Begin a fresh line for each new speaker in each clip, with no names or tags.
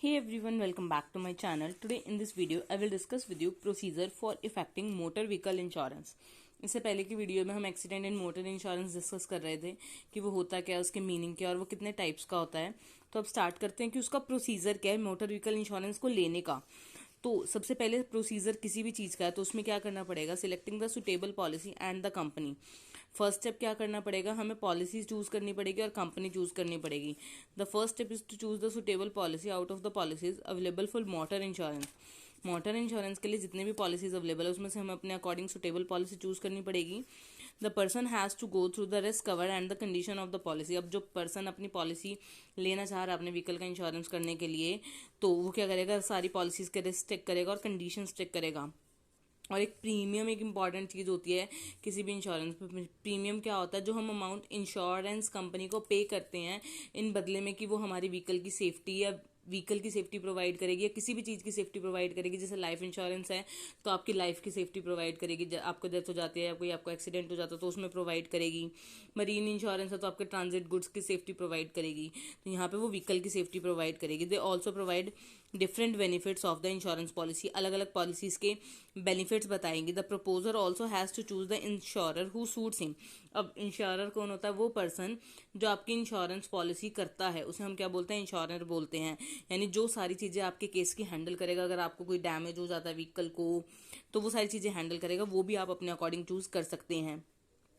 Hey everyone, welcome back to my channel. Today in this video I will discuss with you procedure for effecting motor vehicle insurance. इससे पहले की video में हम accident and motor insurance discuss कर रहे थे कि वो होता क्या है, उसके मीनिंग क्या है और वो कितने टाइप्स का होता है। तो अब स्टार्ट करते हैं कि उसका प्रोसीजर क्या है मोटर व्हीकल इंश्योरेंस को लेने का। तो सबसे पहले प्रोसीजर किसी भी चीज़ का है तो उसमें क्या करना पड़ेगा, selecting the suitable policy and the company. First step क्या करना पड़ेगा, हमें पॉलिसी चूज करनी पड़ेगी और कंपनी चूज करनी पड़ेगी। The first step is to choose the suitable policy out of the policies available for motor insurance. Motor insurance के लिए जितने भी पॉलिसीज अवेलेबल है उसमें से हमें अपने अकॉर्डिंग सुटेबल पॉलिसी चूज करनी पड़ेगी। The person has to go through the risk cover and the condition of the policy. अब जो पर्सन अपनी पॉलिसी लेना चाह रहा है अपने व्हीकल का इंश्योरेंस करने के लिए, तो वो क्या करेगा, सारी पॉलिसीज के रिस्क चेक करेगा और कंडीशन चेक करेगा। और एक प्रीमियम एक इम्पॉर्टेंट चीज़ होती है किसी भी इंश्योरेंस में। प्रीमियम क्या होता है, जो हम अमाउंट इंश्योरेंस कंपनी को पे करते हैं इन बदले में कि वो हमारी व्हीकल की सेफ्टी या व्हीकल की सेफ्टी प्रोवाइड करेगी या किसी भी चीज़ की सेफ्टी प्रोवाइड करेगी। जैसे लाइफ इंश्योरेंस है तो आपकी लाइफ की सेफ्टी प्रोवाइड करेगी, आपको डेथ हो जाती है या कोई आपको एक्सीडेंट हो जाता है तो उसमें प्रोवाइड करेगी। मरीन इंश्योरेंस है तो आपके ट्रांजिट गुड्स की सेफ्टी प्रोवाइड करेगी, तो यहाँ पे वो व्हीकल की सेफ्टी प्रोवाइड करेगी। They also provide different benefits of the insurance policy. अलग अलग पॉलिसीज के बेनिफिट्स बताएंगी। The proposer also has to choose the insurer who suits him. अब इंश्योरर कौन होता है, वो पर्सन जो आपकी इंश्योरेंस पॉलिसी करता है उसे हम क्या बोलते हैं, इंश्योरर बोलते हैं। यानी जो सारी चीज़ें आपके केस की हैंडल करेगा। अगर आपको कोई डैमेज हो जाता है व्हीकल को तो वो सारी चीज़ें हैंडल करेगा, वो भी आप अपने अकॉर्डिंग चूज कर सकते हैं।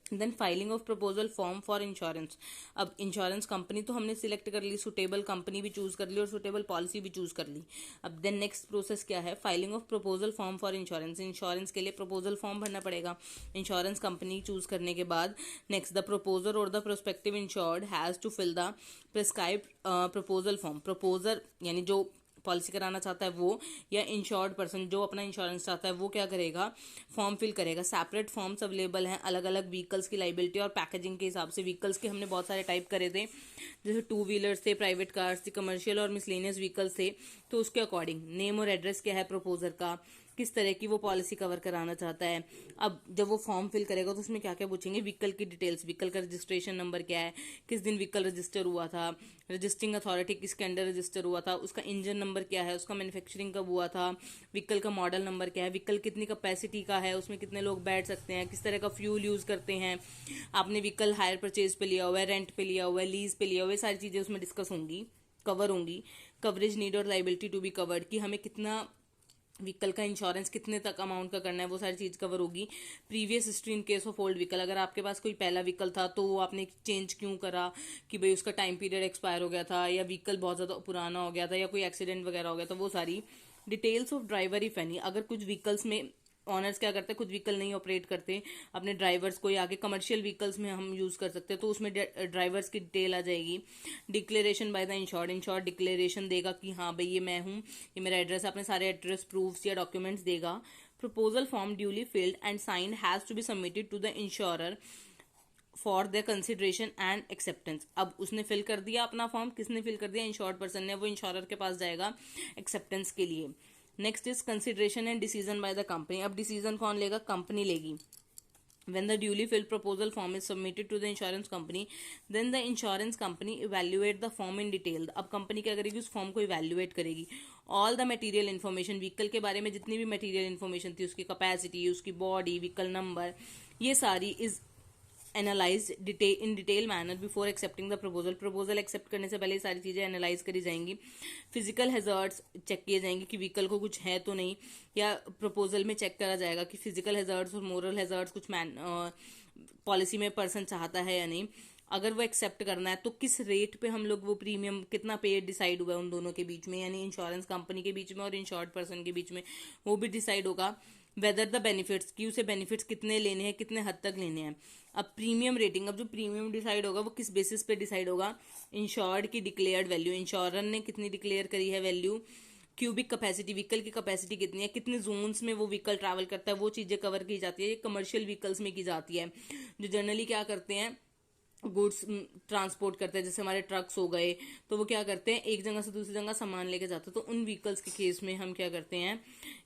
Then filing of proposal form for insurance. अब इंश्योरेंस कंपनी तो हमने सिलेक्ट कर ली, सुटेबल कंपनी भी चूज कर ली और सुटेबल पॉलिसी भी चूज कर ली। अब देन नेक्स्ट प्रोसेस क्या है, filing of proposal form for insurance. Insurance के लिए प्रपोजल फॉर्म भरना पड़ेगा इंश्योरेंस कंपनी चूज करने के बाद। नेक्स्ट द प्रपोजर और the prospective insured has to fill the prescribed proposal form. Proposer यानी जो पॉलिसी कराना चाहता है वो, या इंश्योर्ड पर्सन जो अपना इंश्योरेंस चाहता है वो क्या करेगा, फॉर्म फिल करेगा। सेपरेट फॉर्म्स अवेलेबल हैं अलग अलग व्हीकल्स की लाइबिलिटी और पैकेजिंग के हिसाब से। व्हीकल्स के हमने बहुत सारे टाइप करे थे, जैसे टू व्हीलर्स थे, प्राइवेट कार्स थे, कमर्शियल और मिसलेनियस व्हीकल्स थे। तो उसके अकॉर्डिंग नेम और एड्रेस क्या है प्रपोजर का, किस तरह की वो पॉलिसी कवर कराना चाहता है। अब जब वो फॉर्म फिल करेगा तो उसमें क्या क्या पूछेंगे, व्हीकल की डिटेल्स, व्हीकल का रजिस्ट्रेशन नंबर क्या है, किस दिन व्हीकल रजिस्टर हुआ था, रजिस्टरिंग अथॉरिटी किसके अंडर रजिस्टर हुआ था, उसका इंजन नंबर क्या है, उसका मैन्युफैक्चरिंग कब हुआ था, व्हीकल का मॉडल नंबर क्या है, व्हीकल कितनी कैपेसिटी का है, उसमें कितने लोग बैठ सकते हैं, किस तरह का फ्यूल यूज करते हैं, आपने व्हीकल हायर परचेज पे लिया हुआ है, रेंट पे लिया हुआ है, लीज पे लिया हुआ है, सारी चीजें उसमें डिस्कस होंगी, कवर होंगी। कवरेज नीड और लाइबिलिटी टू बी कवर्ड, कि हमें कितना व्हीकल का इंश्योरेंस कितने तक अमाउंट का करना है, वो सारी चीज कवर होगी। Previous history in case of old vehicle, अगर आपके पास कोई पहला व्हीकल था तो वो आपने चेंज क्यों करा, कि भाई उसका टाइम पीरियड एक्सपायर हो गया था या व्हीकल बहुत ज्यादा पुराना हो गया था या कोई एक्सीडेंट वगैरह हो गया था, वो सारी। Details of driver if any, अगर कुछ व्हीकल्स में ऑनर्स क्या करते हैं, खुद व्हीकल नहीं ऑपरेट करते, अपने ड्राइवर्स को आगे कमर्शियल व्हीकल्स में हम यूज कर सकते हैं तो उसमें ड्राइवर्स की डिटेल आ जाएगी। Declaration by the insured, insured declaration देगा कि हाँ भाई ये मैं हूँ, ये मेरा एड्रेस, अपने सारे एड्रेस प्रूफ्स या डॉक्यूमेंट्स देगा। Proposal form duly filled and signed has to be submitted to the insurer for the consideration and acceptance. अब उसने फिल कर दिया अपना फॉर्म, किसने फिल कर दिया, इंश्योर्ड पर्सन ने, वो इंश्योरर के पास जाएगा एक्सेप्टेंस के लिए। Next is consideration and decision by the company. अब डिसीजन कौन लेगा, कंपनी लेगी। When the duly filled proposal form is submitted to the insurance company, then the insurance company evaluate the form in detail. अब company क्या करेगी, उस form को evaluate करेगी। All the material information, vehicle के बारे में जितनी भी मटेरियल इन्फॉर्मेशन थी, उसकी कैपेसिटी, उसकी बॉडी, व्हीकल नंबर, ये सारी is analyse in detail manner before accepting the proposal. Proposal accept करने से पहले सारी चीजें एनालाइज करी जाएंगी। फिजिकल हैजर्ड्स चेक किए जाएंगे कि व्हीकल को कुछ है तो नहीं, या प्रपोजल में चेक करा जाएगा कि फिजिकल हैजर्ड्स और मोरल हैजर्ड्स कुछ पॉलिसी में पर्सन चाहता है या नहीं। अगर वो एक्सेप्ट करना है तो किस रेट पे हम लोग वो प्रीमियम कितना पे डिसाइड हुआ है उन दोनों के बीच में, यानी इंश्योरेंस कंपनी के बीच में और इंश्योर्ड पर्सन के बीच में, वो भी डिसाइड होगा। वेदर द बेनिफिट्स, की उसे बेनिफिट्स कितने लेने हैं, कितने हद तक लेने हैं। अब प्रीमियम रेटिंग, अब जो प्रीमियम डिसाइड होगा वो किस बेसिस पे डिसाइड होगा, इंश्योर्ड की डिक्लेयर्ड वैल्यू, इंश्योरर ने कितनी डिक्लेयर करी है वैल्यू। क्यूबिक कैपेसिटी, व्हीकल की कैपेसिटी कितनी है, कितने जोन्स में वो व्हीकल ट्रैवल करता है, वो चीजें कवर की जाती है। ये कमर्शियल व्हीकल्स में की जाती है, जो जनरली क्या करते हैं, गुड्स ट्रांसपोर्ट करते हैं, जैसे हमारे ट्रक्स हो गए, तो वो क्या करते हैं, एक जगह से दूसरी जगह सामान लेके जाते हैं। तो उन व्हीकल्स के केस में हम क्या करते हैं,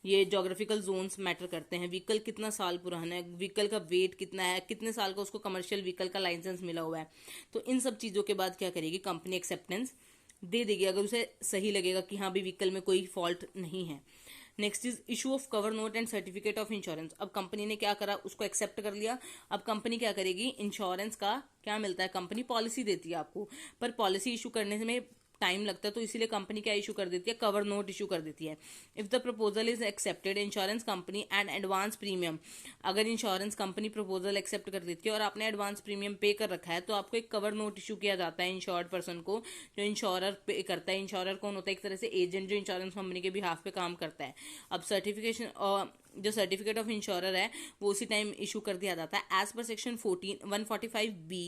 ये जोग्राफिकल जोन्स मैटर करते हैं। व्हीकल कितना साल पुराना है, व्हीकल का वेट कितना है, कितने साल का उसको कमर्शियल व्हीकल का लाइसेंस मिला हुआ है। तो इन सब चीजों के बाद क्या करेगी कंपनी, एक्सेप्टेंस दे देगी अगर उसे सही लगेगा कि हाँ भी व्हीकल में कोई फॉल्ट नहीं है। Next is issue of cover note and certificate of insurance. अब कंपनी ने क्या करा, उसको एक्सेप्ट कर लिया। अब कंपनी क्या करेगी, इंश्योरेंस का क्या मिलता है, कंपनी पॉलिसी देती है आपको, पर पॉलिसी इशू करने में टाइम लगता है, तो इसीलिए कंपनी क्या इशू कर देती है, कवर नोट इशू कर देती है। If the proposal is accepted insurance company and advance premium, अगर इंश्योरेंस कंपनी प्रपोजल एक्सेप्ट कर देती है और आपने एडवांस प्रीमियम पे कर रखा है, तो आपको एक कवर नोट इशू किया जाता है इंश्योर्ड पर्सन को, जो इंश्योरर पे करता है। इंश्योरर कौन होता है, एक तरह से एजेंट जो इंश्योरेंस कंपनी के बिहाफ पे काम करता है। अब सर्टिफिकेशन जो सर्टिफिकेट ऑफ इंश्योरर है वो उसी टाइम इशू कर दिया जाता है as per section 145B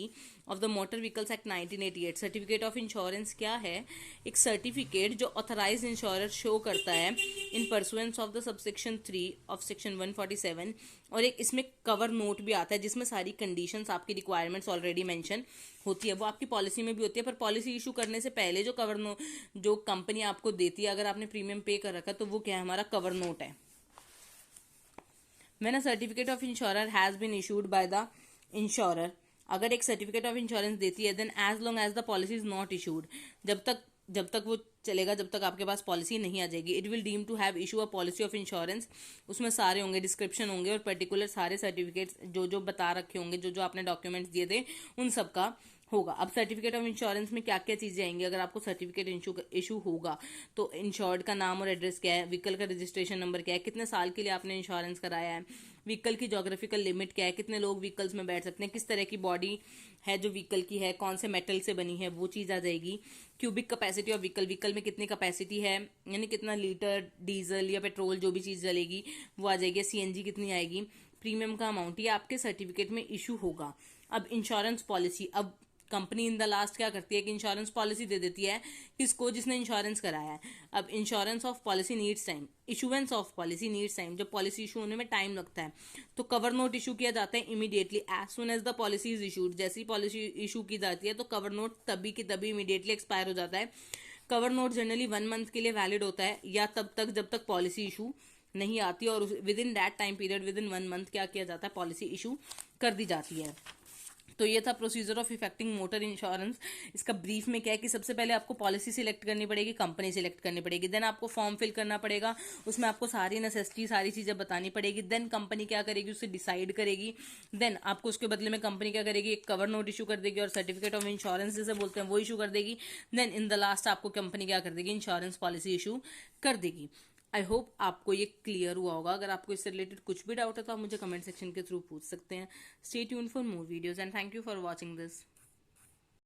of the motor vehicles act 1988। Certificate of insurance क्या है, एक सर्टिफिकेट जो ऑथराइज इंश्योरर शो करता है इन pursuance of the subsection 3 of section 147, और एक इसमें कवर नोट भी आता है जिसमें सारी कंडीशंस आपकी रिक्वायरमेंट्स ऑलरेडी मेंशन होती है, वो आपकी पॉलिसी में भी होती है। पर पॉलिसी इशू करने से पहले जो कवर नोट जो कंपनी आपको देती है, अगर आपने प्रीमियम पे कर रखा, तो वो क्या है, हमारा कवर नोट है। When a certificate of insurer has been issued by the insurer, अगर एक सर्टिफिकेट ऑफ इंश्योरेंस देती है, then as long as the policy is not issued, जब तक वो चलेगा, जब तक आपके पास पॉलिसी नहीं आ जाएगी, it will deem to have issue a policy of insurance. उसमें सारे होंगे, डिस्क्रिप्शन होंगे और पर्टिकुलर सारे सर्टिफिकेट्स जो बता रखे होंगे, जो आपने डॉक्यूमेंट्स दिए थे उन सब का होगा। अब सर्टिफिकेट ऑफ इंश्योरेंस में क्या क्या चीजें आएंगी, अगर आपको सर्टिफिकेट इशू होगा तो इंश्योर्ड का नाम और एड्रेस क्या है, व्हीकल का रजिस्ट्रेशन नंबर क्या है, कितने साल के लिए आपने इंश्योरेंस कराया है, व्हीकल की जोग्राफिकल लिमिट क्या है, कितने लोग व्हीकल्स में बैठ सकते हैं, किस तरह की बॉडी है जो व्हीकल की है, कौन से मेटल से बनी है, वो चीज़ आ जाएगी। क्यूबिक कैपेसिटी ऑफ व्हीकल में कितनी कैपेसिटी है, यानी कितना लीटर डीजल या पेट्रोल जो भी चीज़ जलेगी वो आ जाएगी, सीएनजी कितनी आएगी, प्रीमियम का अमाउंट, ये आपके सर्टिफिकेट में इशू होगा। अब इंश्योरेंस पॉलिसी, अब कंपनी इन द लास्ट क्या करती है कि इंश्योरेंस पॉलिसी दे देती है किसको, जिसने इंश्योरेंस कराया है। अब insurance of policy needs time, issuance of policy needs time, जब पॉलिसी इशू होने में टाइम लगता है तो कवर नोट इशू किया जाता है immediately as soon as the policy is issued. जैसी पॉलिसी इशू की जाती है तो कवर नोट तभी की तभी इमीडिएटली एक्सपायर हो जाता है। कवर नोट जनरली 1 मंथ के लिए वैलिड होता है, या तब तक जब तक पॉलिसी इशू नहीं आती, और with in that time period, with in 1 month क्या किया जाता है, पॉलिसी इशू कर दी जाती है। तो ये था procedure of effecting motor insurance. इसका ब्रीफ में क्या है कि सबसे पहले आपको पॉलिसी सिलेक्ट करनी पड़ेगी, कंपनी सिलेक्ट करनी पड़ेगी, देन आपको फॉर्म फिल करना पड़ेगा, उसमें आपको सारी नेसेसिटी सारी चीज़ें बतानी पड़ेगी, देन कंपनी क्या करेगी, उससे डिसाइड करेगी, देन आपको उसके बदले में कंपनी क्या करेगी, एक कवर नोट इशू कर देगी और सर्टिफिकेट ऑफ इंश्योरेंस जैसे बोलते हैं वो इशू कर देगी, देन इन द लास्ट आपको कंपनी क्या कर देगी, इंश्योरेंस पॉलिसी इशू कर देगी। आई होप आपको ये क्लियर हुआ होगा। अगर आपको इससे रिलेटेड कुछ भी डाउट है तो आप मुझे कमेंट सेक्शन के थ्रू पूछ सकते हैं। Stay tuned for more videos and thank you for watching this.